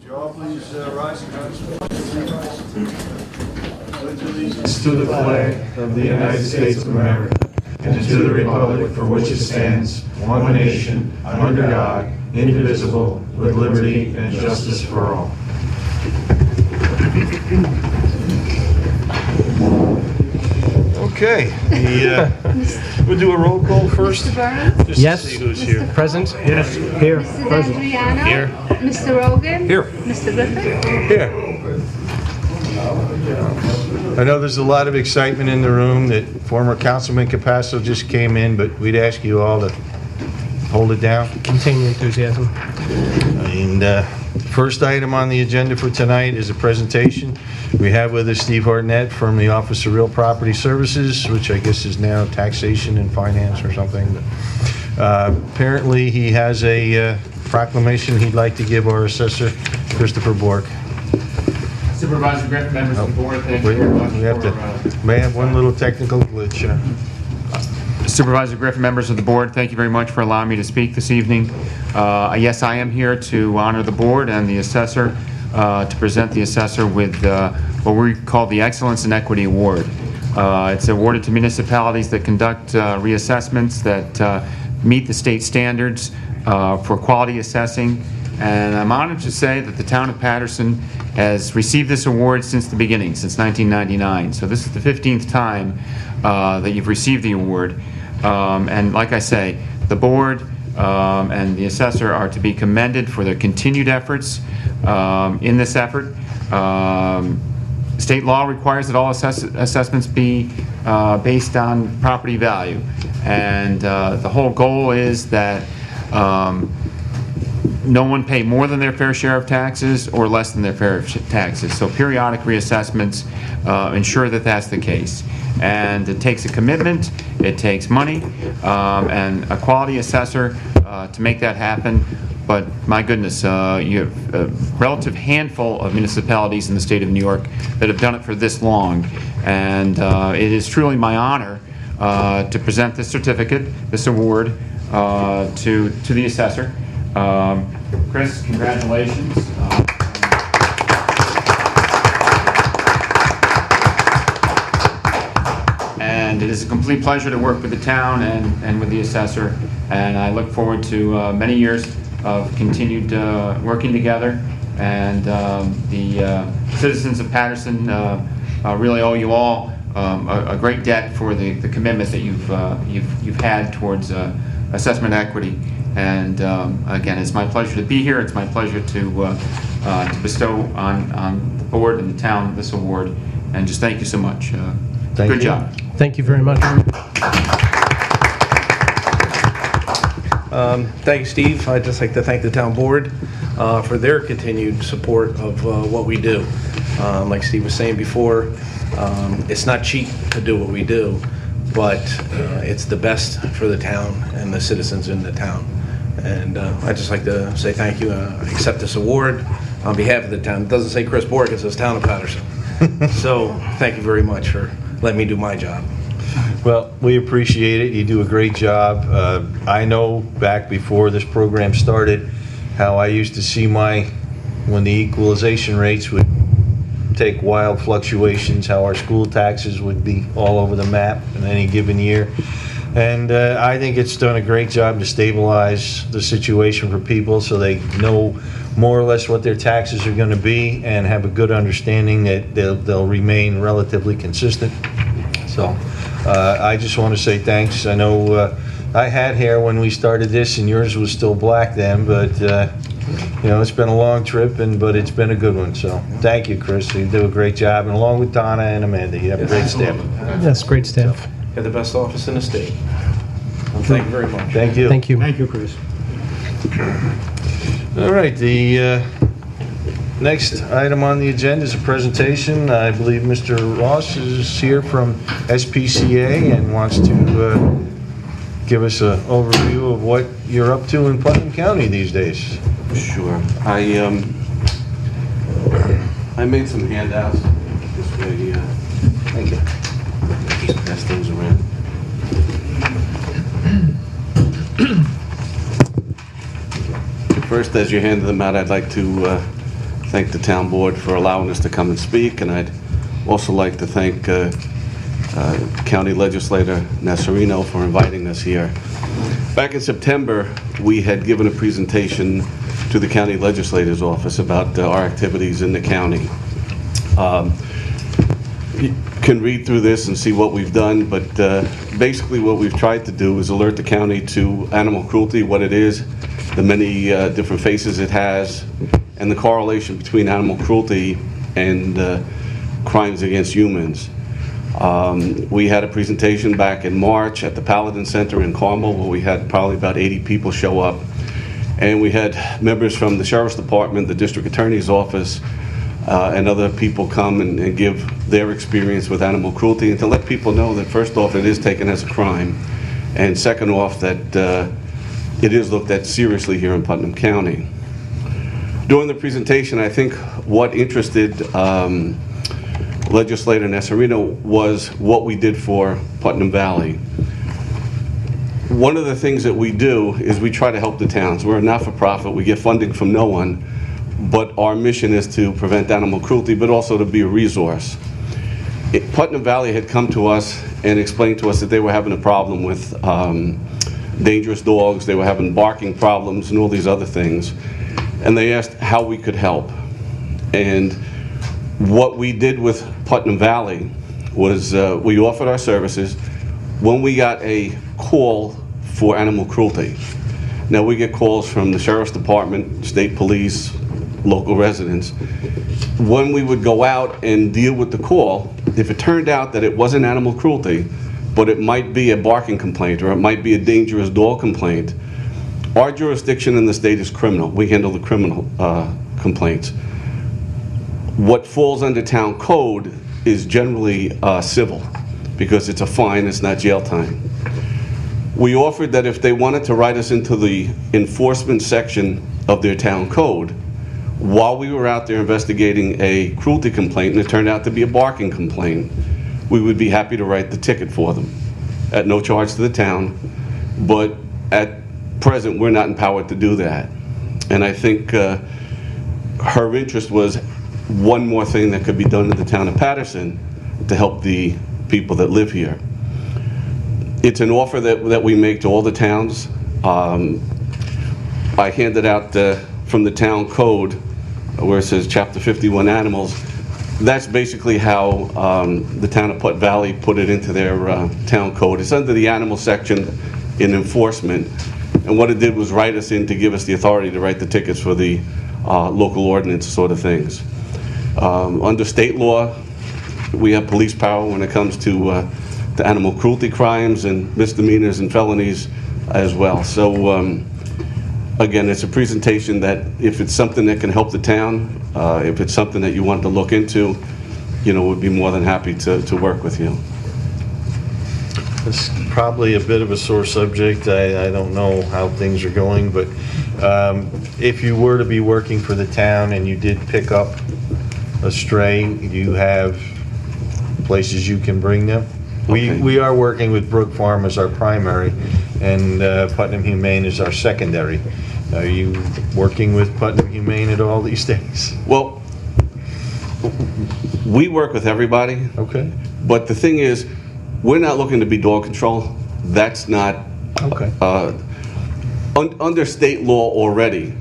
you all please rise and join us? Pledge allegiance To the flag of the United States of America and to the republic for which it stands, one nation, under God, indivisible, with liberty and justice for all. Okay, we'll do a roll call first. Mr. Burns? Just Yes. to see who's here. Present? Yes. Here. Mrs. Present. Adriana? Here. Mr. Rogan? Here. Mr. Griffin? Here. I know there's a lot of excitement in the room that former Councilman Capasso just came in, but we'd ask you all to hold it down. Contain your enthusiasm. And first item on the agenda for tonight is a presentation. We have with us Steve Hartnett from the Office of Real Property Services, which I guess is now Taxation and Finance or something. Apparently, he has a proclamation he'd like to give our assessor, Christopher Bork. Supervisor Griffin, members of the board, thank you very much. We have to, may have one little technical glitch. Supervisor Griffin, members of the board, thank you very much for allowing me to speak this evening. Yes, I am here to honor the board and the assessor, to present the assessor with what we call the Excellence in Equity Award. It's awarded to municipalities that conduct reassessments that meet the state standards for quality assessing. And I'm honored to say that the town of Patterson has received this award since the beginning, since 1999. So this is the 15th time that you've received the award. And like I say, the board and the assessor are to be commended for their continued efforts in this effort. State law requires that all assessments be based on property value. And the whole goal is that no one pay more than their fair share of taxes or less than their fair taxes. So periodic reassessments ensure that that's the case. And it takes a commitment, it takes money, and a quality assessor to make that happen. But my goodness, you have a relative handful of municipalities in the state of New York that have done it for this long. And it is truly my honor to present this certificate, this award, to the assessor. Chris, congratulations. And it is a complete pleasure to work with the town and with the assessor. And I look forward to many years of continued working together. And the citizens of Patterson really owe you all a great debt for the commitment that you've had towards assessment equity. And again, it's my pleasure to be here. It's my pleasure to bestow on the board and the town this award. And just thank you so much. Good job. Thank you very much. Thank you, Steve. I'd just like to thank the town board for their continued support of what we do. Like Steve was saying before, it's not cheap to do what we do, but it's the best for the town and the citizens in the town. And I'd just like to say thank you. I accept this award on behalf of the town. It doesn't say Chris Bork, it says Town of Patterson. So thank you very much for letting me do my job. Well, we appreciate it. You do a great job. I know back before this program started how I used to see when the equalization rates would take wild fluctuations, how our school taxes would be all over the map in any given year. And I think it's done a great job to stabilize the situation for people so they know more or less what their taxes are going to be and have a good understanding that they'll remain relatively consistent. So I just want to say thanks. I know I had hair when we started this and yours was still black then, but you know, it's been a long trip, but it's been a good one. So thank you, Chris. You do a great job, and along with Donna and Amanda, you have a great staff. Yes, great staff. Got the best office in the state. Well, thank you very much. Thank you. Thank you. Thank you, Chris. All right, the next item on the agenda is a presentation. I believe Mr. Ross is here from SPCA and wants to give us an overview of what you're up to in Putnam County these days. Sure. I made some handouts. This way, Thank you. just pass those around. First, as you hand them out, I'd like to thank the town board for allowing us to come and speak, and I'd also like to thank County Legislator Nasarino for inviting us here. Back in September, we had given a presentation to the County Legislator's office about our activities in the county. You can read through this and see what we've done, but basically what we've tried to do is alert the county to animal cruelty, what it is, the many different faces it has, and the correlation between animal cruelty and crimes against humans. We had a presentation back in March at the Paladin Center in Carmel, where we had probably about 80 people show up. And we had members from the Sheriff's Department, the District Attorney's Office, and other people come and give their experience with animal cruelty, and to let people know that first off, it is taken as a crime, and second off, that it is looked at seriously here in Putnam County. During the presentation, I think what interested Legislator Nasarino was what we did for Putnam Valley. One of the things that we do is we try to help the towns. We're a not-for-profit, we get funding from no one, but our mission is to prevent animal cruelty, but also to be a resource. Putnam Valley had come to us and explained to us that they were having a problem with dangerous dogs, they were having barking problems and all these other things, and they asked how we could help. And what we did with Putnam Valley was we offered our services when we got a call for animal cruelty. Now, we get calls from the Sheriff's Department, state police, local residents. When we would go out and deal with the call, if it turned out that it wasn't animal cruelty, but it might be a barking complaint or it might be a dangerous dog complaint, our jurisdiction in the state is criminal. We handle the criminal complaints. What falls under town code is generally civil, because it's a fine, it's not jail time. We offered that if they wanted to write us into the enforcement section of their town code, while we were out there investigating a cruelty complaint, and it turned out to be a barking complaint, we would be happy to write the ticket for them at no charge to the town, but at present, we're not empowered to do that. And I think her interest was one more thing that could be done in the town of Patterson to help the people that live here. It's an offer that we make to all the towns. I handed out from the town code where it says Chapter 51 Animals. That's basically how the town of Putt Valley put it into their town code. It's under the animal section in enforcement. And what it did was write us in to give us the authority to write the tickets for the local ordinance sort of things. Under state law, we have police power when it comes to animal cruelty crimes and misdemeanors and felonies as well. So again, it's a presentation that if it's something that can help the town, if it's something that you want to look into, you know, we'd be more than happy to work with you. It's probably a bit of a sore subject. I don't know how things are going, but if you were to be working for the town and you did pick up a stray, do you have places you can bring them? Okay. We are working with Brook Farm as our primary, and Putnam Humane is our secondary. Are you working with Putnam Humane at all these days? Well, we work with everybody. Okay. But the thing is, we're not looking to be dog control. That's not, Okay. under state law already,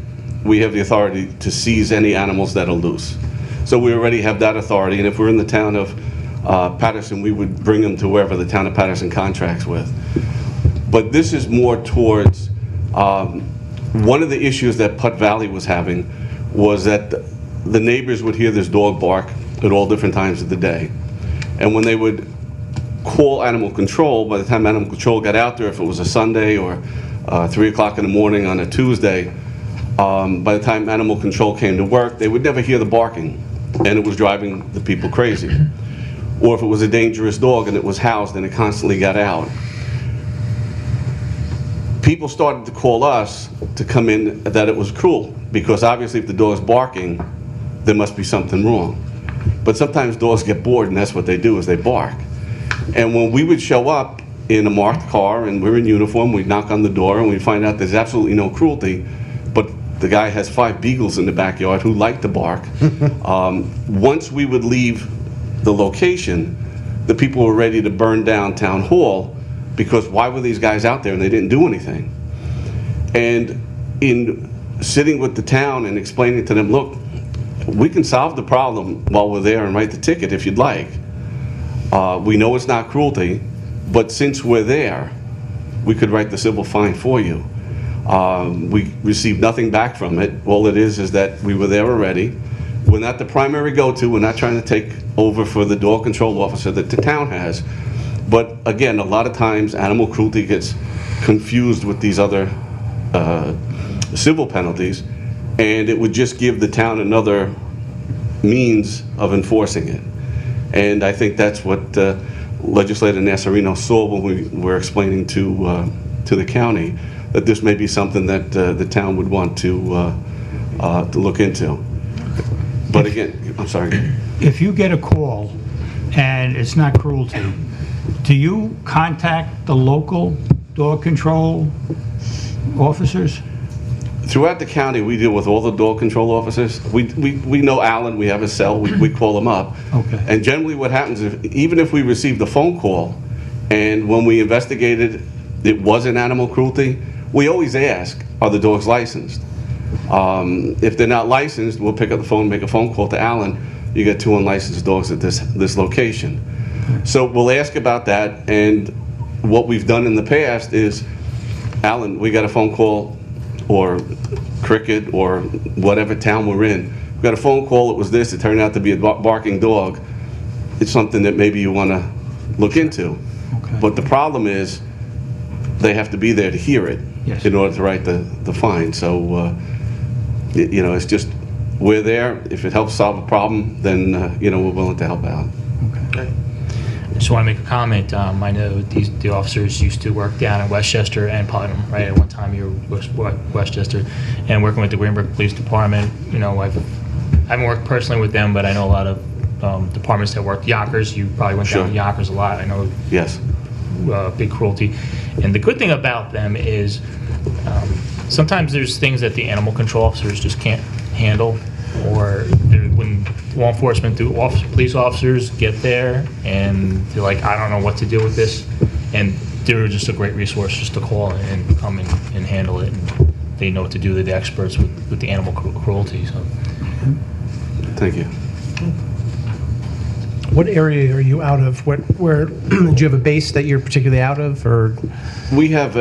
we have the authority to seize any animals that are loose. So we already have that authority, and if we're in the town of Patterson, we would bring them to wherever the town of Patterson contracts with. But this is more towards, one of the issues that Putt Valley was having was that the neighbors would hear this dog bark at all different times of the day. And when they would call animal control, by the time animal control got out there, if it was a Sunday or 3 o'clock in the morning on a Tuesday, by the time animal control came to work, they would never hear the barking, and it was driving the people crazy. Or if it was a dangerous dog and it was housed and it constantly got out. People started to call us to come in that it was cruel, because obviously if the dog's barking, there must be something wrong. But sometimes dogs get bored, and that's what they do, is they bark. And when we would show up in a marked car and we're in uniform, we'd knock on the door and we'd find out there's absolutely no cruelty, but The guy has 5 beagles in the backyard who like to bark. Once we would leave the location, the people were ready to burn down Town Hall because why were these guys out there and they didn't do anything? And in sitting with the town and explaining to them, look, we can solve the problem while we're there and write the ticket if you'd like. We know it's not cruelty, but since we're there, we could write the civil fine for you. We received nothing back from it. All it is that we were there already. We're not the primary go-to. We're not trying to take over for the dog control officer that the town has. But again, a lot of times animal cruelty gets confused with these other civil penalties, and it would just give the town another means of enforcing it. And I think that's what Legislator Nassarino saw when we were explaining to the county that this may be something that the town would want to look into. But again, I'm sorry. If you get a call and it's not cruelty, do you contact the local dog control officers? Throughout the county, we deal with all the dog control officers. We know Alan, we have a cell, we call him up. Okay. And generally what happens, even if we received a phone call, and when we investigated, it wasn't animal cruelty, we always ask, are the dogs licensed? If they're not licensed, we'll pick up the phone, make a phone call to Alan. You got 2 unlicensed dogs at this location. So we'll ask about that, and what we've done in the past is, Alan, we got a phone call, or Cricket, or whatever town we're in. We got a phone call, it was this, it turned out to be a barking dog. It's something that maybe you want to look into. Okay. But the problem is, they have to be there to hear it. Yes. In order to write the fine. So, you know, it's just, we're there. If it helps solve a problem, then, you know, we're willing to help out. Okay. I just want to make a comment. I know the officers used to work down in Westchester and Putnam, right? At one time you were Westchester, and working with the Greenberg Police Department. You know, I haven't worked personally with them, but I know a lot of departments that work. Yonkers, you probably went down to Yonkers a lot. I know. Yes. Big cruelty. And the good thing about them is sometimes there's things that the animal control officers just can't handle, or when law enforcement police officers get there and they're like, I don't know what to do with this, and they're just a great resource just to call and come and handle it, and they know what to do. They're the experts with the animal cruelty. So. Thank you. What area are you out of? Where do you have a base that you're particularly out of, or? We have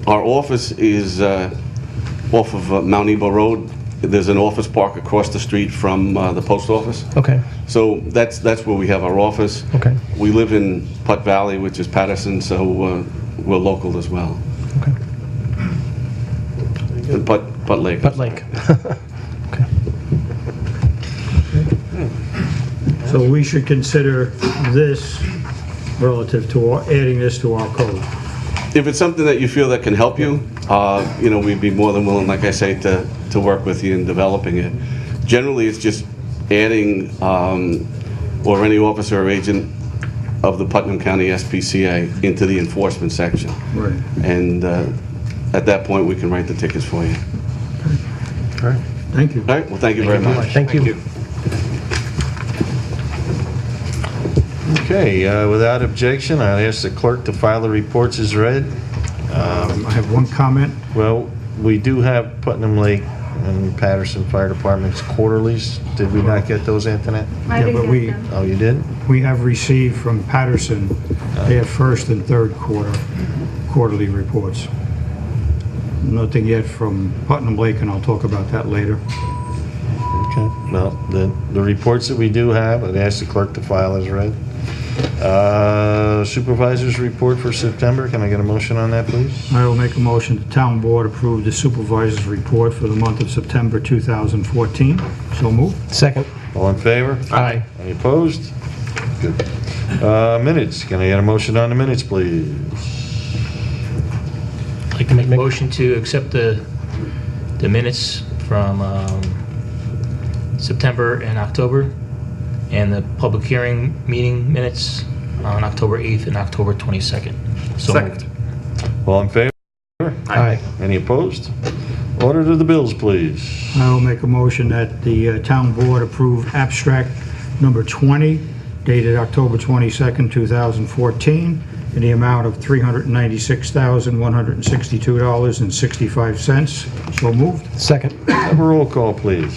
our office is off of Mount Nebo Road. There's an office park across the street from the post office. Okay. So that's where we have our office. Okay. We live in Putt Valley, which is Patterson, so we're local as well. Okay. And Putt Lake. Butt Lake. Okay. So we should consider this relative to adding this to our code. If it's something that you feel that can help you, you know, we'd be more than willing, like I say, to work with you in developing it. Generally, it's just adding, or any officer or agent of the Putnam County SPCA into the enforcement section. Right. And at that point, we can write the tickets for you. All right. Thank you. All right, well, thank you very much. Thank you. Okay, without objection, I'll ask the clerk to file the reports as read. I have one comment. Well, we do have Putnam Lake and Patterson Fire Department's quarterlies. Did we not get those, Antoinette? I Yeah, didn't but get we- them. Oh, you did? We have received from Patterson their first and third quarterly reports. Nothing yet from Putnam Lake, and I'll talk about that later. Okay, well, the reports that we do have, I'd ask the clerk to file as read. Supervisor's report for September, can I get a motion on that, please? I will make a motion the town board approve the supervisor's report for the month of September 2014. So moved. Second. All in favor? Aye. Any opposed? Good. Minutes, can I get a motion on the minutes, please? I'd like to make a motion to accept the minutes from September and October, and the public hearing meeting minutes on October 8th and October 22nd. So Second. moved. All in favor? Aye. Any opposed? Order to the bills, please. I will make a motion that the town board approve abstract number 20, dated October 22nd, 2014, in the amount of $396,162.65. So moved. Second. Have a roll call, please.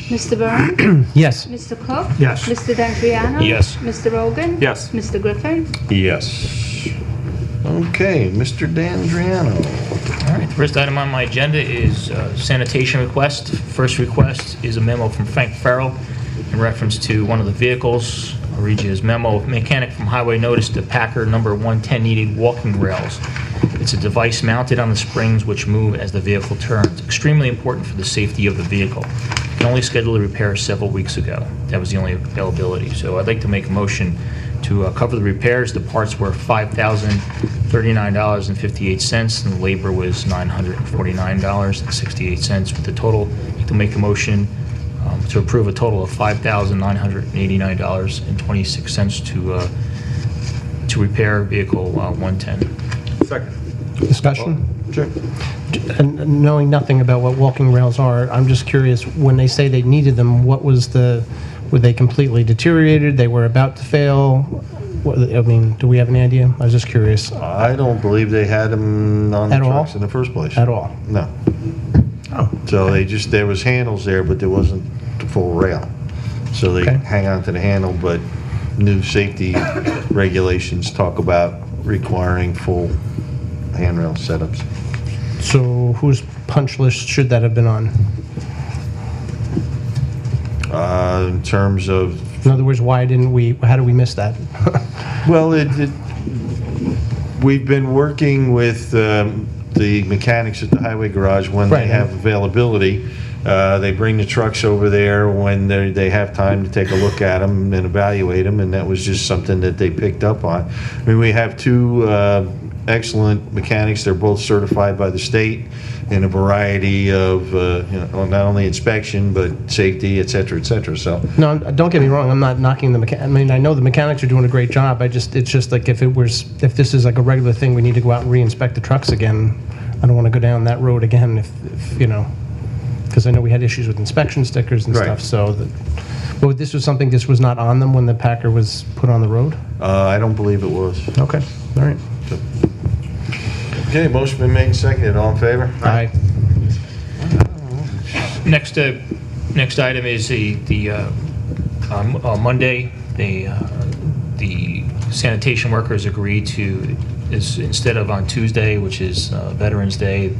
Mr. Byrne? Yes. Mr. Cook? Yes. Mr. D'Adriano? Yes. Mr. Rogan? Yes. Mr. Griffin? Yes. Okay, Mr. D'Andriano. All right, the first item on my agenda is sanitation request. First request is a memo from Frank Farrell in reference to one of the vehicles. I'll read you his memo. Mechanic from Highway noticed the Packer number 110 needed walking rails. It's a device mounted on the springs which move as the vehicle turns. Extremely important for the safety of the vehicle. You can only schedule the repair several weeks ago. That was the only availability. So I'd like to make a motion to cover the repairs. The parts were $5,039.58, and the labor was $949.68. With the total, I'd like to make a motion to approve a total of $5,989.26 to repair vehicle 110. Second. Discussion? Sure. And knowing nothing about what walking rails are, I'm just curious, when they say they needed them, were they completely deteriorated? They were about to fail? I mean, do we have an idea? I was just curious. I don't believe they had them on the At all? trucks in the first place. At all? No. Oh. So there was handles there, but there wasn't the full rail. So they Okay. hang on to the handle, but new safety regulations talk about requiring full handrail setups. So whose punch list should that have been on? In terms of, In other words, how did we miss that? well, we've been working with the mechanics at the highway garage when they Right. have availability. They bring the trucks over there when they have time to take a look at them and evaluate them, and that was just something that they picked up on. I mean, we have two excellent mechanics. They're both certified by the state in a variety of, not only inspection, but safety, et cetera, so. No, don't get me wrong, I'm not knocking the I mean, I know the mechanics are doing a great job. It's just like if this is like a regular thing, we need to go out and re-inspect the trucks again. I don't want to go down that road again if because I know we had issues with inspection stickers and Right. stuff, so but this was something, this was not on them when the Packer was put on the road? I don't believe it was. Okay, all right. Okay, motion been made and seconded. All in favor? Aye. Next item is Monday, the sanitation workers agreed to, instead of on Tuesday, which is Veterans Day,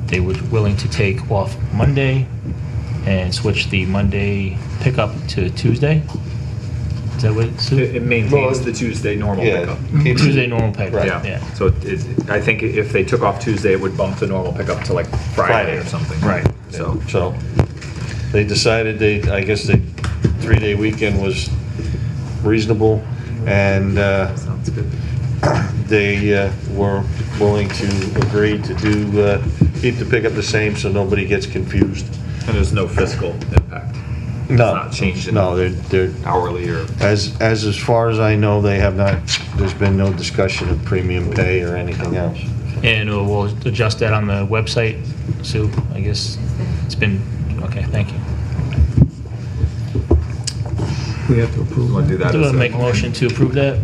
they were willing to take off Monday and switch the Monday pickup to Tuesday. Is that what it's? It maintains the Tuesday normal pickup. Tuesday normal pickup, Yeah. yeah. So I think if they took off Tuesday, it would bump the normal pickup to like Friday or something. Right. So So they decided I guess the 3-day weekend was reasonable, and sounds good. they were willing to agree to keep the pickup the same so nobody gets confused. And there's no fiscal impact. No, not changed in- no, they're Hourly or as far as I know, they have not. There's been no discussion of premium pay or anything else. And we'll adjust that on the website, Sue, I guess. It's been, okay, thank you. We have to approve you want to do that? Do as I make a motion to approve that?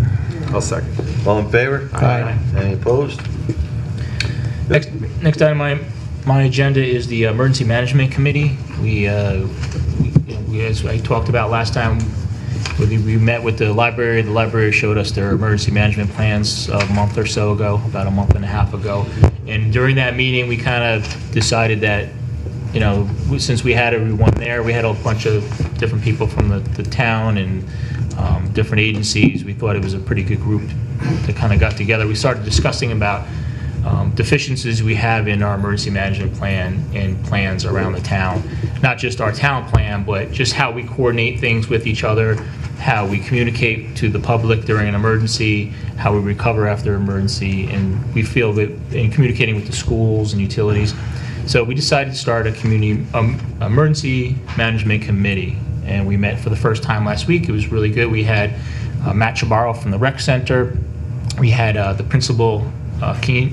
I'll second. All in favor? Aye. Any opposed? Next item on my agenda is the Emergency Management Committee. We, as I talked about last time, we met with the library. The library showed us their emergency management plans a month or so ago, about a month and a half ago. And during that meeting, we kind of decided that, since we had everyone there, we had a bunch of different people from the town and different agencies. We thought it was a pretty good group that kind of got together. We started discussing about deficiencies we have in our emergency management plan and plans around the town. Not just our town plan, but just how we coordinate things with each other, how we communicate to the public during an emergency, how we recover after emergency, and we feel that in communicating with the schools and utilities. So we decided to start a community emergency management committee, and we met for the first time last week. It was really good. We had Matt Chabarro from the rec center. We had the principal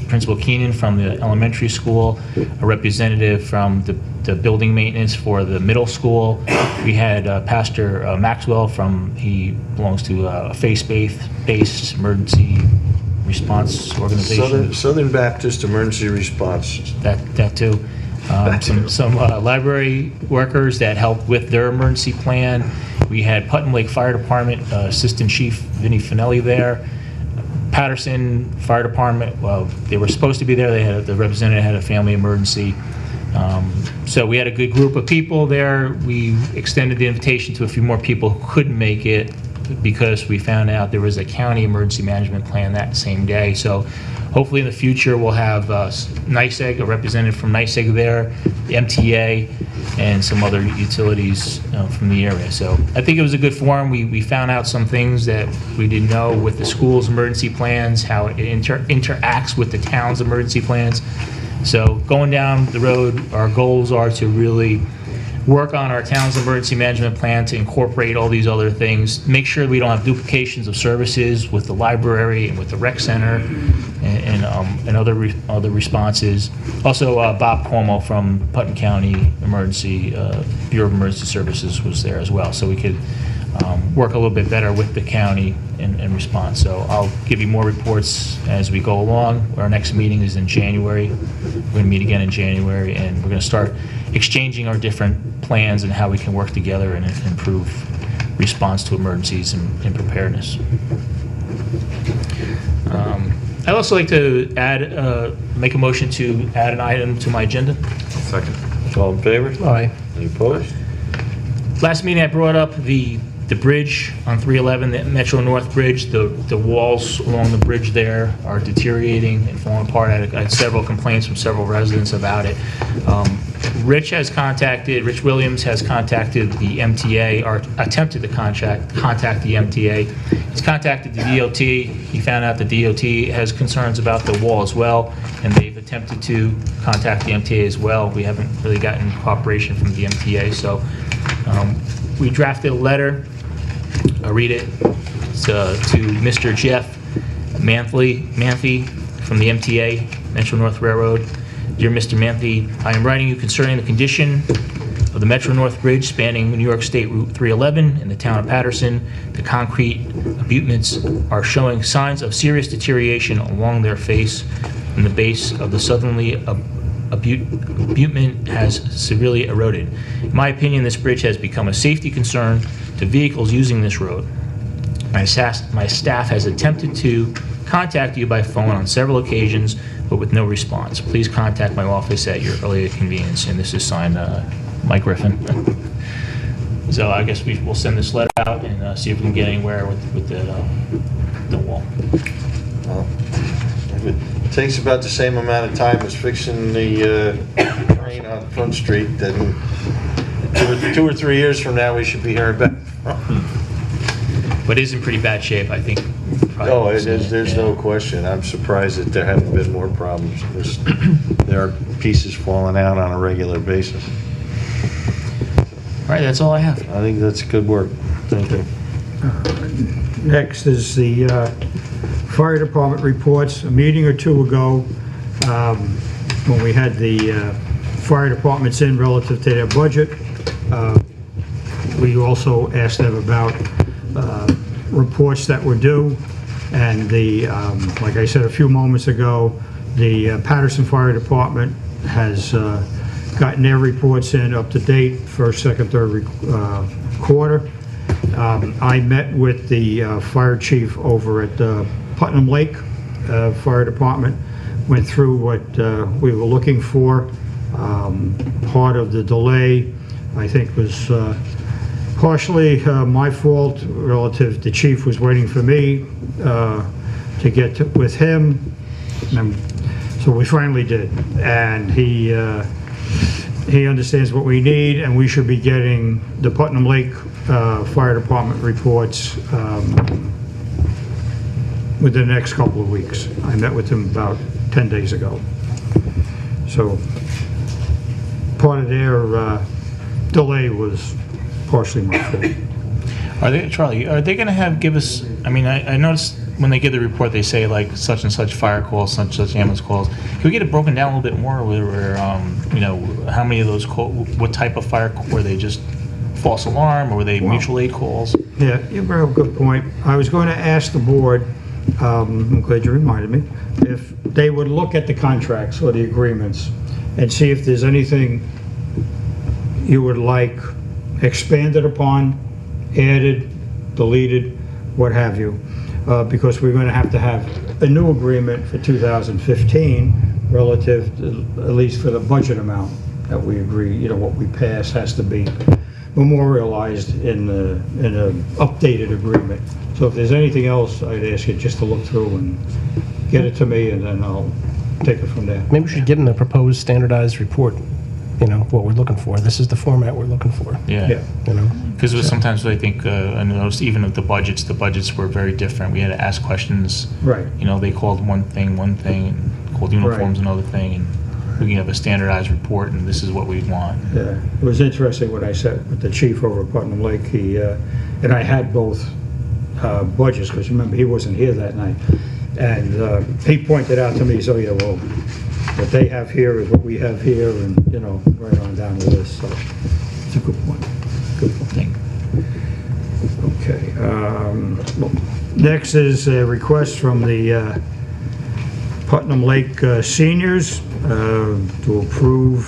Principal Keenan from the elementary school, a representative from the building maintenance for the middle school. We had Pastor Maxwell he belongs to a faith-based emergency response organization. Southern Baptist Emergency Response. That too. Some library workers that helped with their emergency plan. We had Putnam Lake Fire Department Assistant Chief Vinnie Finelli there. Patterson Fire Department, well, they were supposed to be there. The representative had a family emergency. So we had a good group of people there. We extended the invitation to a few more people who couldn't make it because we found out there was a county emergency management plan that same day. So hopefully in the future we'll have NYSEG, a representative from NYSEG there, the MTA, and some other utilities from the area. So I think it was a good forum. We found out some things that we didn't know with the school's emergency plans, how it interacts with the town's emergency plans. So going down the road, our goals are to really work on our town's emergency management plan to incorporate all these other things, make sure we don't have duplications of services with the library and with the rec center and other responses. Also, Bob Cuomo from Putnam County Bureau of Emergency Services was there as well, so we could work a little bit better with the county in response. So I'll give you more reports as we go along. Our next meeting is in January. We're going to meet again in January, and we're going to start exchanging our different plans and how we can work together and improve response to emergencies and preparedness. I'd also like to make a motion to add an item to my agenda. Second. All in favor? Aye. Any opposed? Last meeting I brought up the bridge on 311, the Metro North Bridge. The walls along the bridge there are deteriorating and falling apart. I had several complaints from several residents about it. Rich Williams has contacted the MTA, or attempted to contact the MTA. He's contacted the DOT. He found out the DOT has concerns about the wall as well, and they've attempted to contact the MTA as well. We haven't really gotten cooperation from the MTA, so we drafted a letter. I'll read it. It's to Mr. Jeff Manthe from the MTA, Metro North Railroad. Dear Mr. Manthe, I am writing you concerning the condition of the Metro North Bridge spanning New York State Route 311 in the town of Patterson. The concrete abutments are showing signs of serious deterioration along their face, and the base of the southerly abutment has severely eroded. In my opinion, this bridge has become a safety concern to vehicles using this road. My staff has attempted to contact you by phone on several occasions, but with no response. Please contact my office at your earliest convenience. And this is signed Mike Griffin. So I guess we'll send this letter out and see if we can get anywhere with the wall. Well, if it takes about the same amount of time as fixing the train on Front Street, then 2 or 3 years from now, we should be hearing back. But it is in pretty bad shape, I think. Oh, it is. There's no question. I'm surprised that there haven't been more problems. There are pieces falling out on a regular basis. All right, that's all I have. I think that's good work. Thank you. Next is the fire department reports. A meeting or two ago, when we had the fire departments in relative to their budget, we also asked them about reports that were due. And like I said a few moments ago, the Patterson Fire Department has gotten their reports in up to date, first, second, third quarter. I met with the fire chief over at Putnam Lake Fire Department, went through what we were looking for. Part of the delay, I think, was partially my fault relative. The chief was waiting for me to get with him, and so we finally did. And he understands what we need, and we should be getting the Putnam Lake Fire Department reports within the next couple of weeks. I met with him about 10 days ago. So part of their delay was partially my fault. Charlie, are they going to give us, I mean, I noticed when they give the report, they say like such and such fire calls, such and such ambulance calls. Can we get it broken down a little bit more? Where how many of those what type of fire? Were they just false alarm, or were they mutual aid calls? Yeah, you bring up a good point. I was going to ask the board, I'm glad you reminded me, if they would look at the contracts or the agreements and see if there's anything you would like expanded upon, added, deleted, what have you. Because we're going to have a new agreement for 2015 relative to, at least for the budget amount that we agree, what we pass has to be memorialized in an updated agreement. So if there's anything else, I'd ask you just to look through and get it to me, and then I'll take it from there. Maybe we should give them the proposed standardized report, what we're looking for. This is the format we're looking for. Yeah. Because sometimes I think I noticed even of the budgets were very different. We had to ask questions. Right. They called one thing, and called uniforms another thing, and we can have a standardized report, and this is what we want. Yeah, it was interesting what I said with the chief over at Putnam Lake. He and I had both budgets, because remember, he wasn't here that night. And he pointed out to me, so well, what they have here is what we have here, and right on down the list. So it's a good point. Good point. Okay. Well, next is a request from the Putnam Lake seniors to approve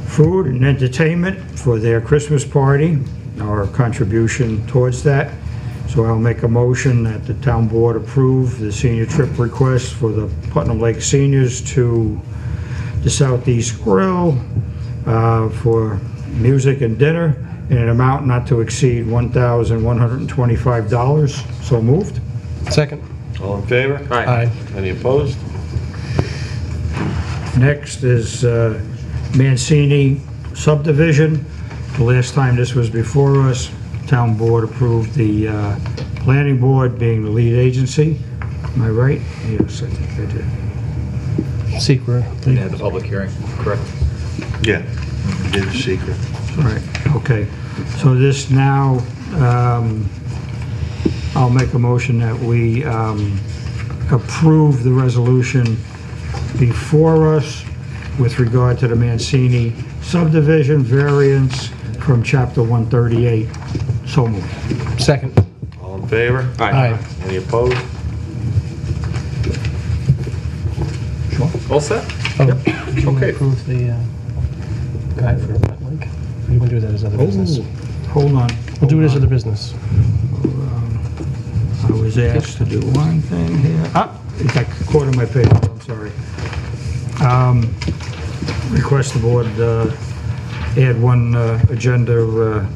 food and entertainment for their Christmas party, our contribution towards that. So I'll make a motion that the town board approve the senior trip request for the Putnam Lake seniors to the Southeast Grill for music and dinner in an amount not to exceed $1,125. So moved. Second. All in favor? Aye. Any opposed? Next is Mancini subdivision. The last time this was before us, town board approved the planning board being the lead agency. Am I right? Yes, I think I did. Secret. And had the public hearing, correct? Yeah, did the secret. Right, okay. So this now, I'll make a motion that we approve the resolution before us with regard to the Mancini subdivision variance from Chapter 138. So moved. Second. All in favor? Aye. Any opposed? All set? Okay. Approve the guide for Putnam Lake. You want to do that as other business? Hold on. We'll do it as other business. I was asked to do one thing here. It got caught on my paper, I'm sorry. Request the board add one agenda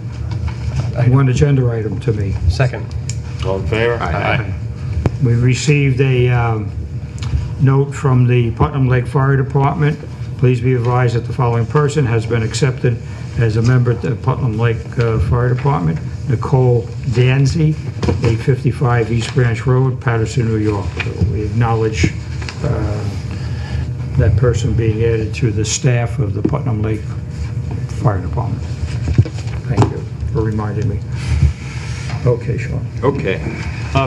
item to me. Second. All in favor? Aye. We received a note from the Putnam Lake Fire Department. Please be advised that the following person has been accepted as a member of the Putnam Lake Fire Department. Nicole Danzy, 855 East Branch Road, Patterson, New York. So we acknowledge that person being added to the staff of the Putnam Lake Fire Department. Thank you for reminding me. Okay, Sean. Okay.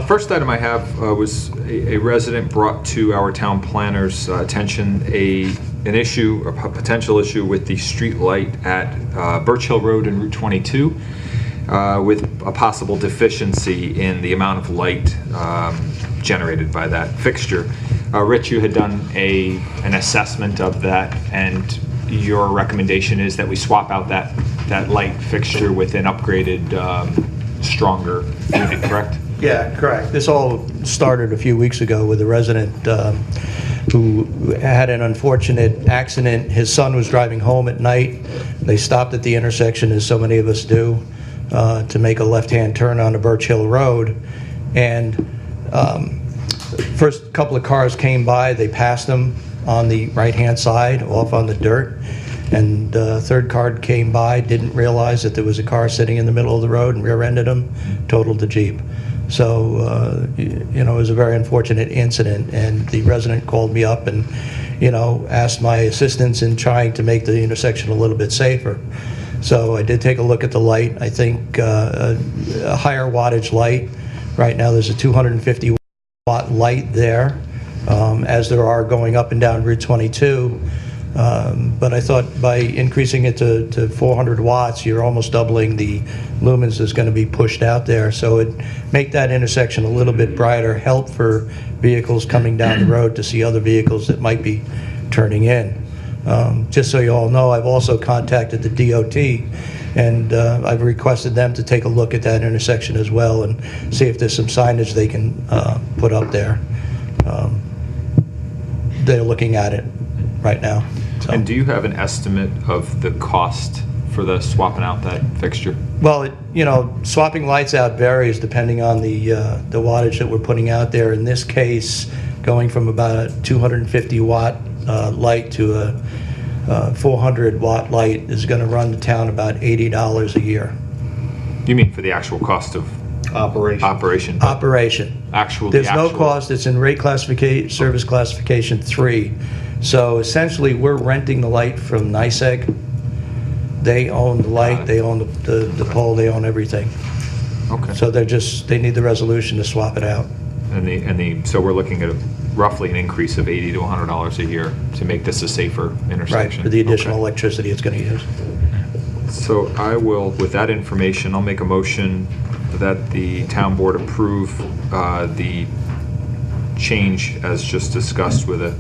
First item I have was a resident brought to our town planner's attention a potential issue with the street light at Birch Hill Road and Route 22 with a possible deficiency in the amount of light generated by that fixture. Rich, you had done an assessment of that, and your recommendation is that we swap out that light fixture with an upgraded, stronger unit, correct? Yeah, correct. This all started a few weeks ago with a resident who had an unfortunate accident. His son was driving home at night. They stopped at the intersection, as so many of us do, to make a left-hand turn onto Birch Hill Road. And first couple of cars came by. They passed them on the right-hand side, off on the dirt. And third car came by, didn't realize that there was a car sitting in the middle of the road and rear-ended him, totaled the Jeep. So, it was a very unfortunate incident, and the resident called me up and, asked my assistance in trying to make the intersection a little bit safer. So I did take a look at the light. I think a higher wattage light Right now, there's a 250 watt light there, as there are going up and down Route 22. But I thought by increasing it to 400 watts, you're almost doubling the lumens that's going to be pushed out there. So it make that intersection a little bit brighter, help for vehicles coming down the road to see other vehicles that might be turning in. Just so you all know, I've also contacted the DOT, and I've requested them to take a look at that intersection as well and see if there's some signage they can put up there. They're looking at it right now. So. And do you have an estimate of the cost for the swapping out that fixture? Well, swapping lights out varies depending on the wattage that we're putting out there. In this case, going from about a 250 watt light to a 400 watt light is going to run the town about $80 a year. You mean for the actual cost of Operation. Operation. There's no cost. It's in rate classification, service classification 3. So essentially, we're renting the light from NYSEG. They own the light, they own the pole, they own everything. Okay. So they need the resolution to swap it out. So we're looking at roughly an increase of $80 to $100 a year to make this a safer intersection. Right, for the additional electricity it's going to use. So I will, with that information, I'll make a motion that the town board approve the change as just discussed with a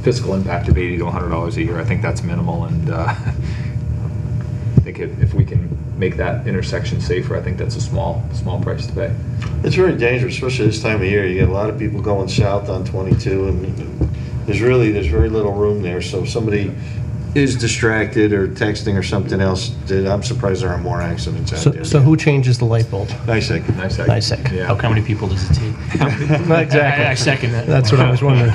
fiscal impact of $80 to $100 a year. I think that's minimal, and I think if we can make that intersection safer, I think that's a small price to pay. It's very dangerous, especially this time of year. You get a lot of people going south on 22, and there's very little room there. So if somebody is distracted or texting or something else, I'm surprised there aren't more accidents out there. So who changes the light bulb? NYSEG. NYSEG. Yeah. How many people does it take? Not exactly. I second that. That's what I was wondering.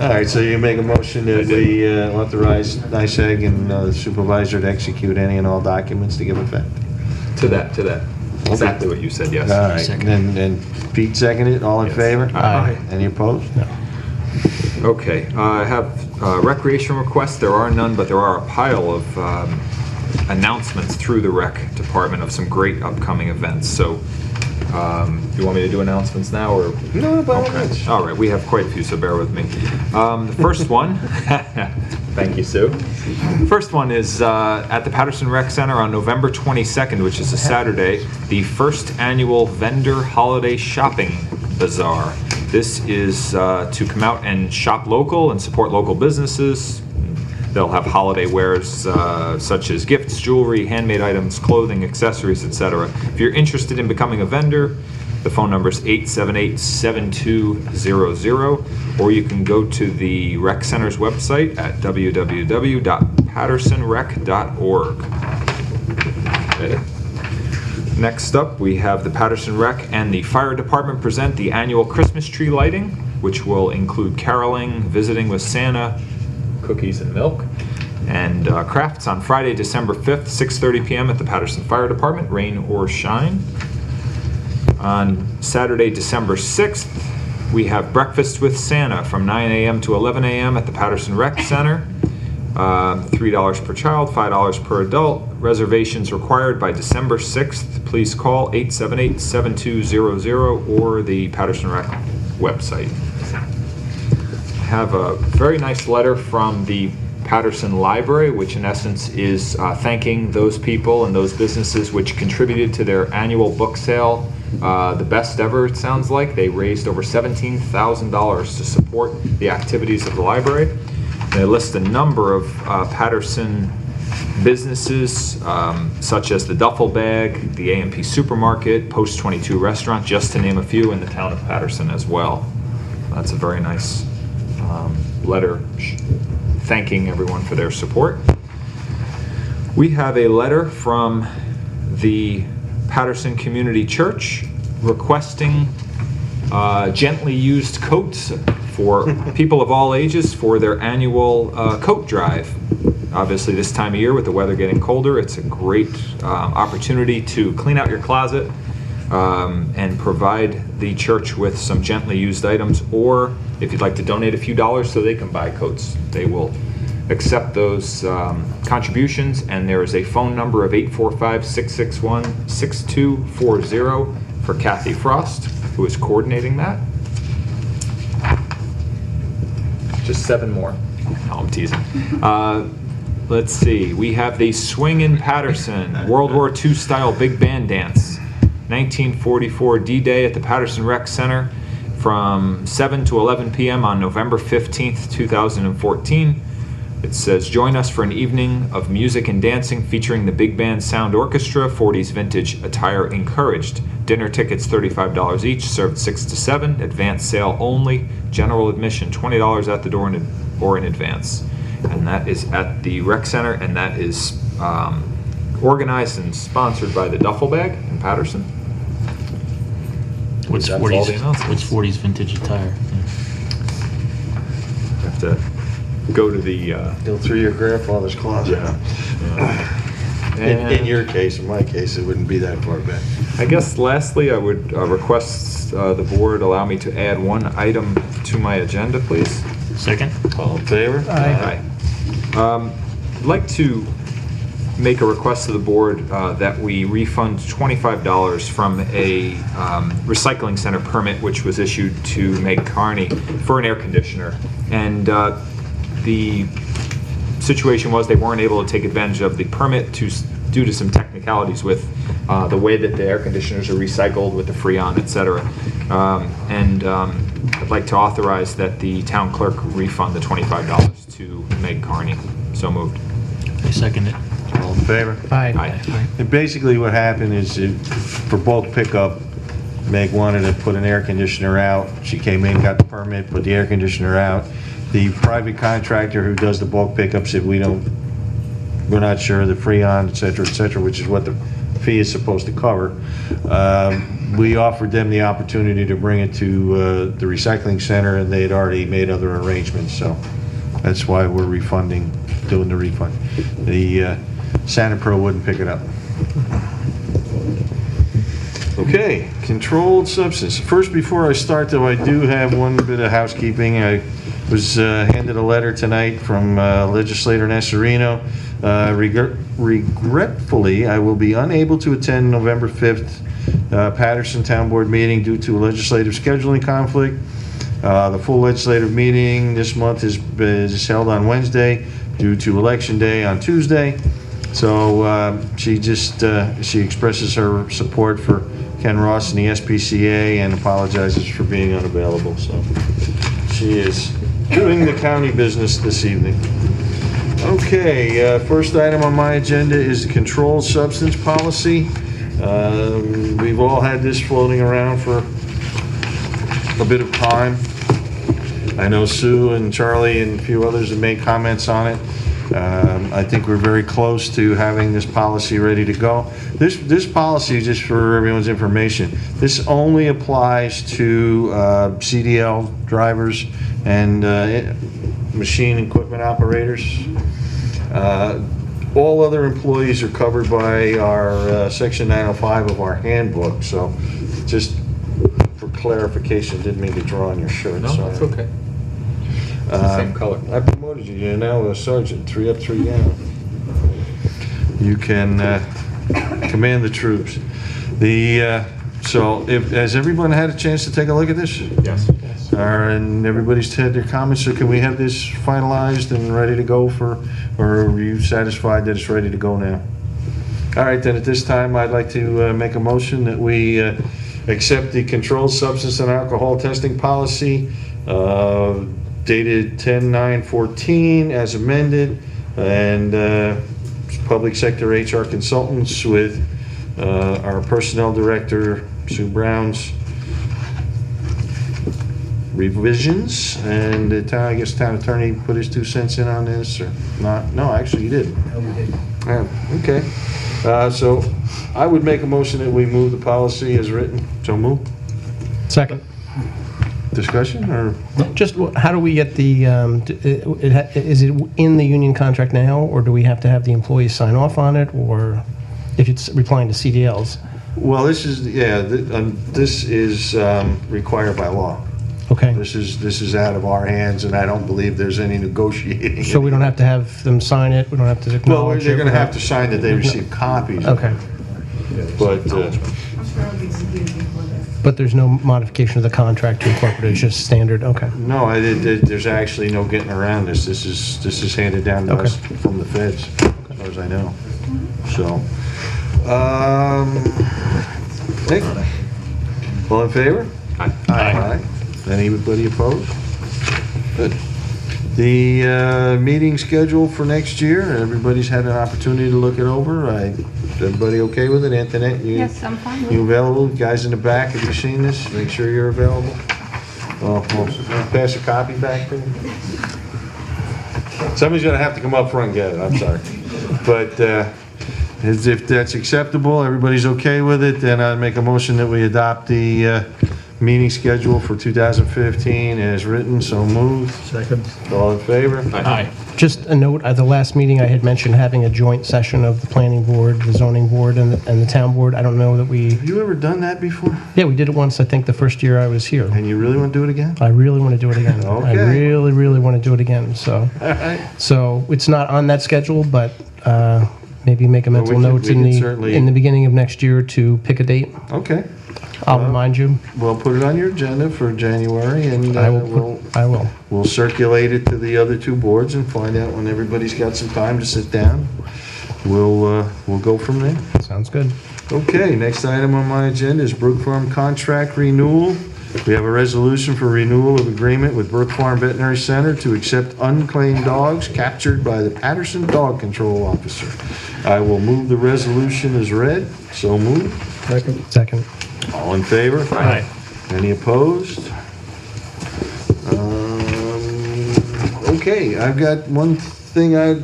All right, so you make a motion that we authorize NYSEG and the supervisor to execute any and all documents to give effect. To that. Exactly what you said, yes. All right, and then Pete seconded, all in Yes. favor? Aye. Any opposed? Okay, I have recreation requests. There are none, but there are a pile of announcements through the rec department of some great upcoming events. So, you want me to do announcements now, or? No, by all Okay. means. All right, we have quite a few, so bear with me. The first one, thank you, Sue. First one is at the Patterson Rec Center on November 22nd, which is a Saturday, the first annual vendor holiday shopping bazaar. This is to come out and shop local and support local businesses. They'll have holiday wares such as gifts, jewelry, handmade items, clothing, accessories, etc. If you're interested in becoming a vendor, the phone number is 878-7200, or you can go to the Rec Center's website at www.pattersonrec.org. Okay. Next up, we have the Patterson Rec and the Fire Department present the annual Christmas tree lighting, which will include caroling, visiting with Santa, cookies and milk, and crafts on Friday, December 5th, 6:30 p.m. at the Patterson Fire Department, rain or shine. On Saturday, December 6th, we have breakfast with Santa from 9 a.m. to 11 a.m. at the Patterson Rec Center. $3 per child, $5 per adult. Reservations required by December 6th. Please call 878-7200 or the Patterson Rec website. I have a very nice letter from the Patterson Library, which in essence is thanking those people and those businesses which contributed to their annual book sale. The best ever, it sounds like. They raised over $17,000 to support the activities of the library. They list a number of Patterson businesses, such as the Duffel Bag, the A&P Supermarket, Post 22 Restaurant, just to name a few in the town of Patterson as well. That's a very nice letter thanking everyone for their support. We have a letter from the Patterson Community Church requesting gently used coats for people of all ages for their annual coat drive. Obviously this time of year with the weather getting colder, it's a great opportunity to clean out your closet and provide the church with some gently used items, or if you'd like to donate a few dollars so they can buy coats, they will accept those contributions, and there is a phone number of 845-661-6240 for Kathy Frost, who is coordinating that. Just 7 more. No, I'm teasing. Let's see. We have the Swing in Patterson World War II style big band dance, 1944 D-Day at the Patterson Rec Center from 7 to 11 p.m. on November 15th, 2014. It says, join us for an evening of music and dancing featuring the Big Band Sound Orchestra, 40s vintage attire encouraged. Dinner tickets $35 each, served 6 to 7, advance sale only, general admission $20 at the door or in advance. And that is at the Rec Center, and that is organized and sponsored by the Duffel Bag in Patterson. What's That's all the 40s? announcements. What's 40s vintage attire? Have to go to the. Go through your grandfather's closet. In your case, in my case, it wouldn't be that far back. I guess lastly, I would request the board allow me to add one item to my agenda, please. Second? All in favor? Aye. I'd like to make a request to the board that we refund $25 from a recycling center permit which was issued to Meg Carney for an air conditioner. And the situation was they weren't able to take advantage of the permit due to some technicalities with the way that the air conditioners are recycled with the Freon, et cetera. I'd like to authorize that the town clerk refund the $25 to Meg Carney. So moved. I second it. All in favor? Aye. And basically what happened is for bulk pickup, Meg wanted to put an air conditioner out. She came in, got the permit, put the air conditioner out. The private contractor who does the bulk pickup said, we're not sure, the Freon, et cetera, which is what the fee is supposed to cover. We offered them the opportunity to bring it to the recycling center, and they had already made other arrangements, so that's why we're doing the refund. The Santa Pro wouldn't pick it up. Okay, controlled substance. First, before I start, though, I do have one bit of housekeeping. I was handed a letter tonight from legislator Nasserino. Regretfully, I will be unable to attend November 5th Patterson Town Board meeting due to a legislative scheduling conflict. The full legislative meeting this month is held on Wednesday due to Election Day on Tuesday. So she expresses her support for Ken Ross and the SPCA and apologizes for being unavailable. So she is doing the county business this evening. Okay, first item on my agenda is the controlled substance policy. We've all had this floating around for a bit of time. I know Sue and Charlie and a few others have made comments on it. I think we're very close to having this policy ready to go. This policy, just for everyone's information, this only applies to CDL drivers and machine equipment operators. All other employees are covered by our Section 905 of our handbook, so just for clarification, didn't mean to draw on your shirt. No, sorry. that's okay. It's the same color. I promoted you. You're now a sergeant, 3 up, 3 down. You can command the troops. So, has everyone had a chance to take a look at this? Yes. And everybody's had their comments, so can we have this finalized and ready to go or are you satisfied that it's ready to go now? All right, then at this time, I'd like to make a motion that we accept the controlled substance and alcohol testing policy dated 10/9/14 as amended, and public sector HR consultants with our personnel director, Sue Brown's revisions, and the town, I guess town attorney put his 2 cents in on this, or not? No, actually he didn't. No, we didn't. Okay. So I would make a motion that we move the policy as written. So move. Second. Discussion, or? Just how do we get the, is it in the union contract now, or do we have to have the employees sign off on it, or if it's replying to CDLs? Well, this is, this is required by law. Okay. This is out of our hands, and I don't believe there's any negotiating. So we don't have to have them sign it, we don't have to Well, acknowledge it? they're going to have to sign that they receive copies. Okay. But, But there's no modification of the contract to incorporate, it's just standard, okay. no, there's actually no getting around this. This is handed down to us from the feds, as far as I know. So, Nick? All in favor? Aye. Anybody opposed? Good. The meeting schedule for next year, everybody's had an opportunity to look it over. Everybody okay with it? Antoinette, you? Yes, I'm fine with You it. available? Guys in the back, have you seen this? Make sure you're available. Well, pass a copy back to me. Somebody's gonna have to come up front and get it, I'm sorry. But if that's acceptable, everybody's okay with it, then I'd make a motion that we adopt the meeting schedule for 2015 as written, so moved. Second. All in favor? Aye. Just a note, at the last meeting, I had mentioned having a joint session of the planning board, the zoning board, and the town board. I don't know that we, Have you ever done that before? yeah, we did it once, I think, the first year I was here. And you really want to do it again? I really want to do it again. I Okay. really, really want to do it again, so. All right. So it's not on that schedule, but maybe make a mental we can- note we can certainly- in the beginning of next year to pick a date. Okay. I'll remind you. We'll put it on your agenda for January, and I will. we'll circulate it to the other two boards and find out when everybody's got some time to sit down. We'll go from there. Sounds good. Okay, next item on my agenda is Brook Farm contract renewal. We have a resolution for renewal of agreement with Brook Farm Veterinary Center to accept unclaimed dogs captured by the Patterson Dog Control Officer. I will move the resolution as read. So moved. Second. All in favor? Aye. Any opposed? Okay, I've got one thing I'd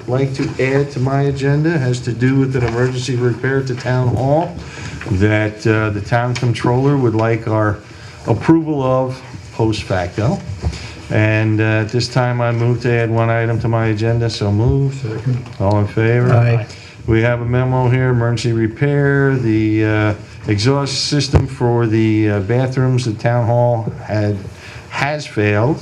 like to add to my agenda, has to do with an emergency repair to Town Hall that the town controller would like our approval of post facto. And at this time, I move to add one item to my agenda, so moved. All in favor? Aye. We have a memo here, emergency repair, the exhaust system for the bathrooms at Town Hall has failed.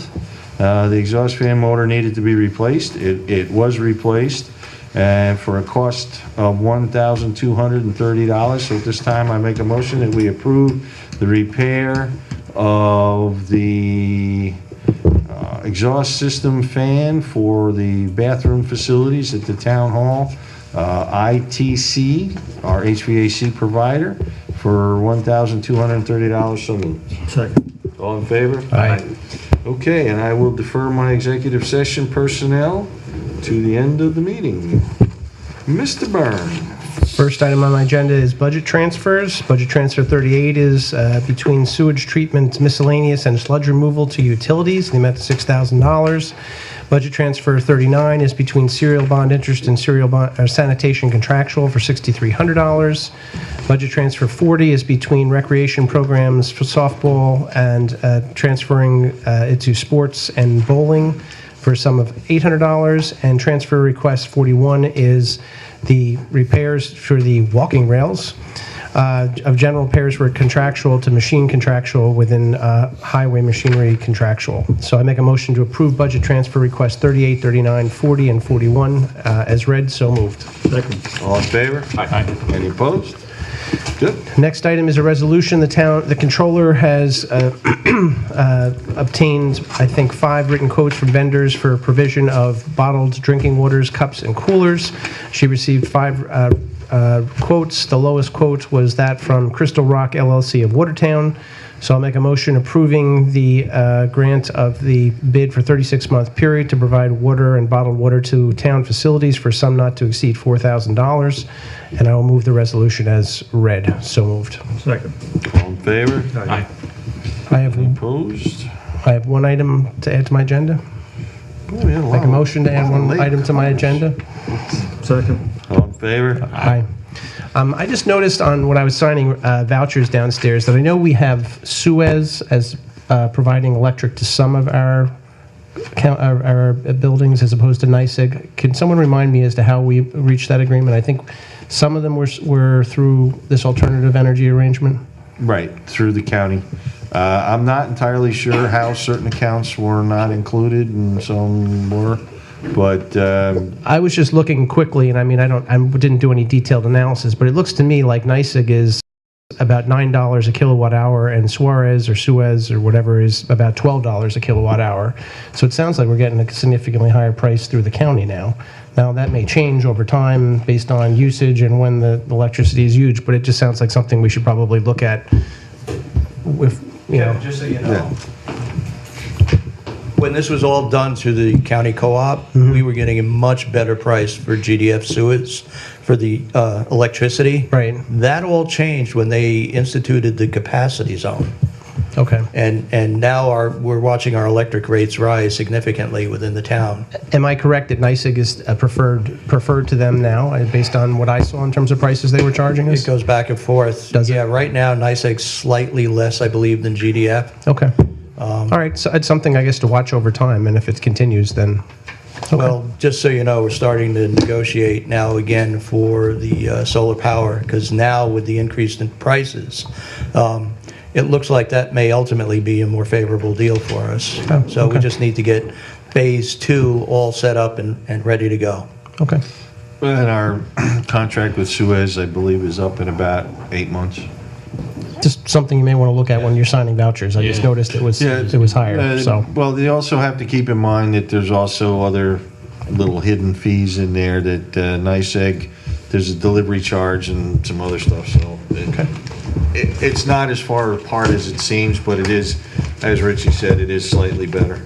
The exhaust fan motor needed to be replaced. It was replaced for a cost of $1,230. So at this time, I make a motion that we approve the repair of the exhaust system fan for the bathroom facilities at the Town Hall. ITC, our HVAC provider, for $1,230. So moved. Second. All in favor? Aye. Okay, and I will defer my executive session personnel to the end of the meeting. Mr. Byrne. First item on my agenda is budget transfers. Budget transfer 38 is between sewage treatment, miscellaneous, and sludge removal to utilities, in the amount of $6,000. Budget transfer 39 is between serial bond interest and serial bond sanitation contractual for $6,300. Budget transfer 40 is between recreation programs for softball and transferring it to sports and bowling for a sum of $800. And transfer request 41 is the repairs for the walking rails. Of general repairs were contractual to machine contractual within highway machinery contractual. So I make a motion to approve budget transfer requests 38, 39, 40, and 41 as read. So moved. Second. All in favor? Aye. Any opposed? Good. Next item is a resolution. The controller has obtained, I think, 5 written quotes from vendors for provision of bottled drinking waters, cups, and coolers. She received 5 quotes. The lowest quote was that from Crystal Rock LLC of Watertown. So I'll make a motion approving the grant of the bid for 36-month period to provide water and bottled water to town facilities for a sum not to exceed $4,000. And I will move the resolution as read. So moved. Second. All in favor? Aye. I have Opposed? one item to add to my agenda. Oh, we had Make a motion to add one late item to my agenda. Second. All in favor? Aye. I just noticed on when I was signing vouchers downstairs that I know we have Suez as providing electric to some of our buildings as opposed to NYSEG. Can someone remind me as to how we reached that agreement? I think some of them were through this alternative energy arrangement. Right, through the county. I'm not entirely sure how certain accounts were not included and some were. But I was just looking quickly, and I mean, I didn't do any detailed analysis, but it looks to me like NYSEG is about $9 a kilowatt hour, and Suez or whatever is about $12 a kilowatt hour. So it sounds like we're getting a significantly higher price through the county now. Now, that may change over time based on usage and when the electricity is used, but it just sounds like something we should probably look at with, you know. Just so you know, when this was all done through the county co-op, we were getting a much better price for GDF Suez for the electricity. Right. That all changed when they instituted the capacity zone. Okay. And now we're watching our electric rates rise significantly within the town. Am I correct that NYSEG is preferred to them now, based on what I saw in terms of prices they were charging us? It goes back and forth. Does it? Yeah, right now, NYSEG's slightly less, I believe, than GDF. Okay. All right, so it's something, I guess, to watch over time, and if it continues, then, okay. Well, just so you know, we're starting to negotiate now again for the solar power, because now with the increase in prices, it looks like that may ultimately be a more favorable deal for us. Oh, So we okay. just need to get phase 2 all set up and ready to go. Okay. and our contract with Suez, I believe, is up in about 8 months. Just something you may want to look at when you're signing vouchers. I just Yeah. noticed it was higher, so. Well, they also have to keep in mind that there's also other little hidden fees in there that NYSEG, there's a delivery charge and some other stuff, so. It's not as far apart as it seems, but it is, as Richie said, it is slightly better.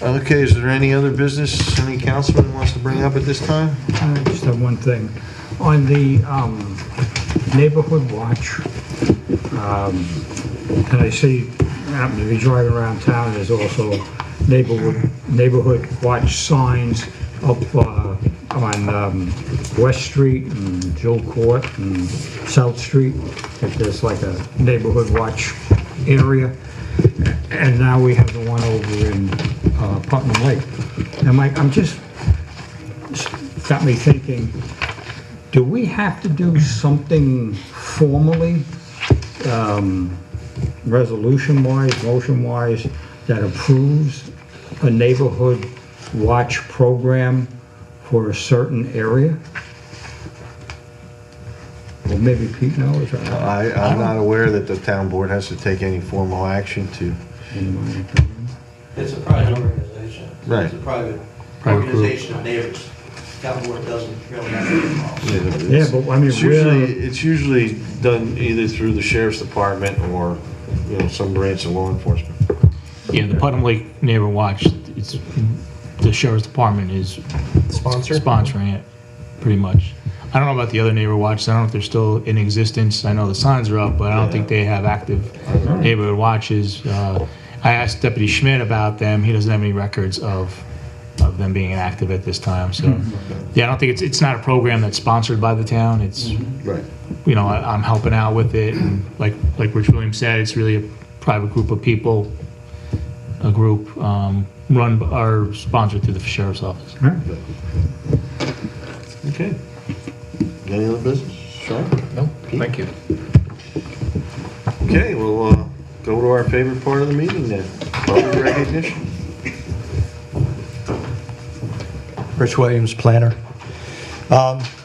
Okay, is there any other business any councilman wants to bring up at this time? I just have one thing. On the neighborhood watch, and I see, I happen to be driving around town, there's also neighborhood watch signs up on West Street and Jill Court and South Street. If there's like a neighborhood watch area. And now we have the one over in Putnam Lake. And I'm just, got me thinking, do we have to do something formally, resolution-wise, motion-wise, that approves a neighborhood watch program for a certain area? Well, maybe Pete knows. I'm not aware that the town board has to take any formal action to. It's a private organization. Right. It's a private Private group. organization of neighbors. Town board doesn't really have to get involved. Yeah, but I mean, It's usually done either through the sheriff's department or, some branch of law enforcement. Yeah, the Putnam Lake Neighbor Watch, it's, the sheriff's department is sponsoring it, pretty much. I don't know about the other neighbor watches. I don't know if they're still in existence. I know the signs are up, but I don't think they have active neighborhood watches. I asked Deputy Schmidt about them. He doesn't have any records of them being inactive at this time. So, yeah, I don't think it's not a program that's sponsored by the town. It's, Right. I'm helping out with it, and like Rich Williams said, it's really a private group of people, a group run or sponsored through the sheriff's office. Okay. Any other business? Sean? No, thank you. Okay, we'll go to our favorite part of the meeting then, public recognition. Rich Williams, planner.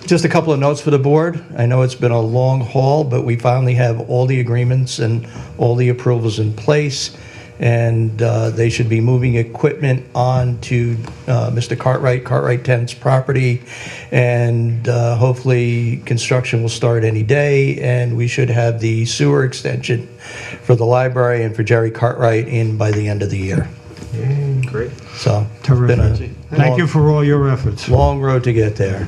Just a couple of notes for the board. I know it's been a long haul, but we finally have all the agreements and all the approvals in place, and they should be moving equipment on to Mr. Cartwright 10's property, and hopefully construction will start any day, and we should have the sewer extension for the library and for Jerry Cartwright in by the end of the year. Great. So, it's been a Thank you for all your efforts. long road to get there.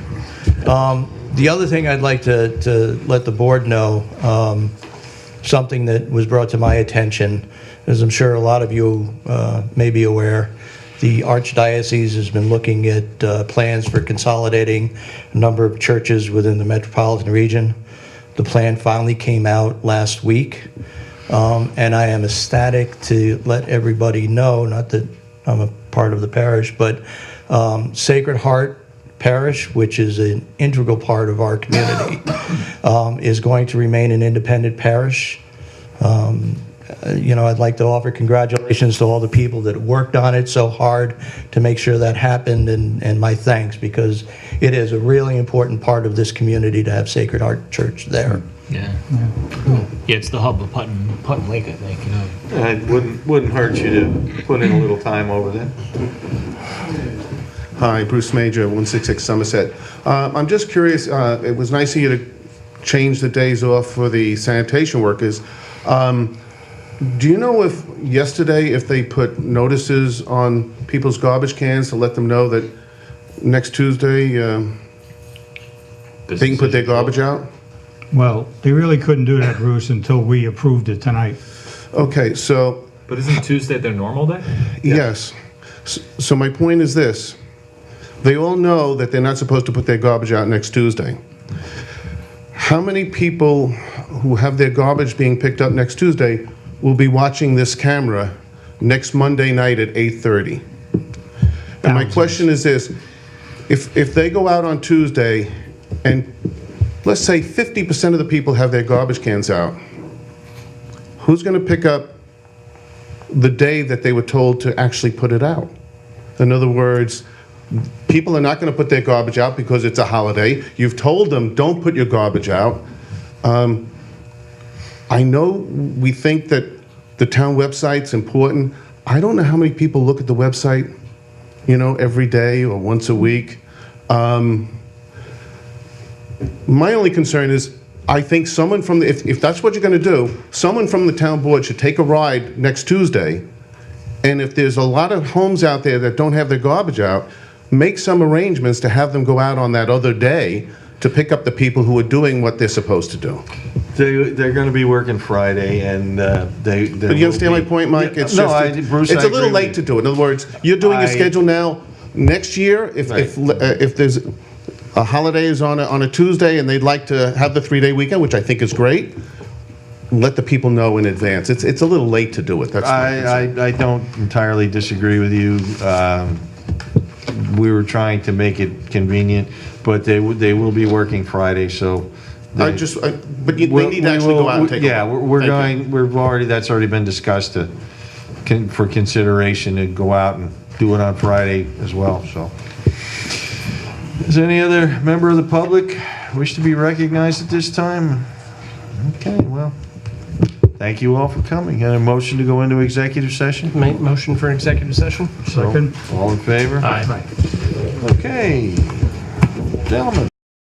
The other thing I'd like to let the board know, something that was brought to my attention, as I'm sure a lot of you may be aware, the Archdiocese has been looking at plans for consolidating a number of churches within the metropolitan region. The plan finally came out last week, and I am ecstatic to let everybody know, not that I'm a part of the parish, but Sacred Heart Parish, which is an integral part of our community, is going to remain an independent parish. I'd like to offer congratulations to all the people that worked on it so hard to make sure that happened, and my thanks, because it is a really important part of this community to have Sacred Heart Church there. Yeah. Yeah, it's the hub of Putnam Lake, I think, you know. It wouldn't hurt you to put in a little time over there. Hi, Bruce Major, 166 Somerset. I'm just curious, it was nice of you to change the days off for the sanitation workers. Do you know if yesterday, if they put notices on people's garbage cans to let them know that next Tuesday, they can put their garbage out? Well, they really couldn't do that, Bruce, until we approved it tonight. Okay, so, But isn't Tuesday their normal day? yes. So my point is this. They all know that they're not supposed to put their garbage out next Tuesday. How many people who have their garbage being picked up next Tuesday will be watching this camera next Monday night at 8:30? And my question is this, if they go out on Tuesday and let's say 50% of the people have their garbage cans out, who's going to pick up the day that they were told to actually put it out? In other words, people are not going to put their garbage out because it's a holiday. You've told them, don't put your garbage out. I know we think that the town website's important. I don't know how many people look at the website, every day or once a week. My only concern is, I think someone from if that's what you're going to do, someone from the town board should take a ride next Tuesday. And if there's a lot of homes out there that don't have their garbage out, make some arrangements to have them go out on that other day to pick up the people who are doing what they're supposed to do. They're going to be working Friday, and they. But you understand my point, Mike? Yeah, It's no, just, Bruce, it's I a little agree late with to you. do it. In other words, you're doing a schedule now. Next year, if there's a holiday is on a Tuesday and they'd like to have the 3-day weekend, which I think is great, let the people know in advance. It's a little late to do it. That's my concern. I don't entirely disagree with you. We were trying to make it convenient, but they will be working Friday, so. But they need to actually go out and take a Yeah, look. that's already been discussed for consideration to go out and do it on Friday as well, so. Is any other member of the public wish to be recognized at this time? Okay, well, thank you all for coming. And a motion to go into executive session? Motion for executive session? Second. All in favor? Aye. Okay. Gentlemen.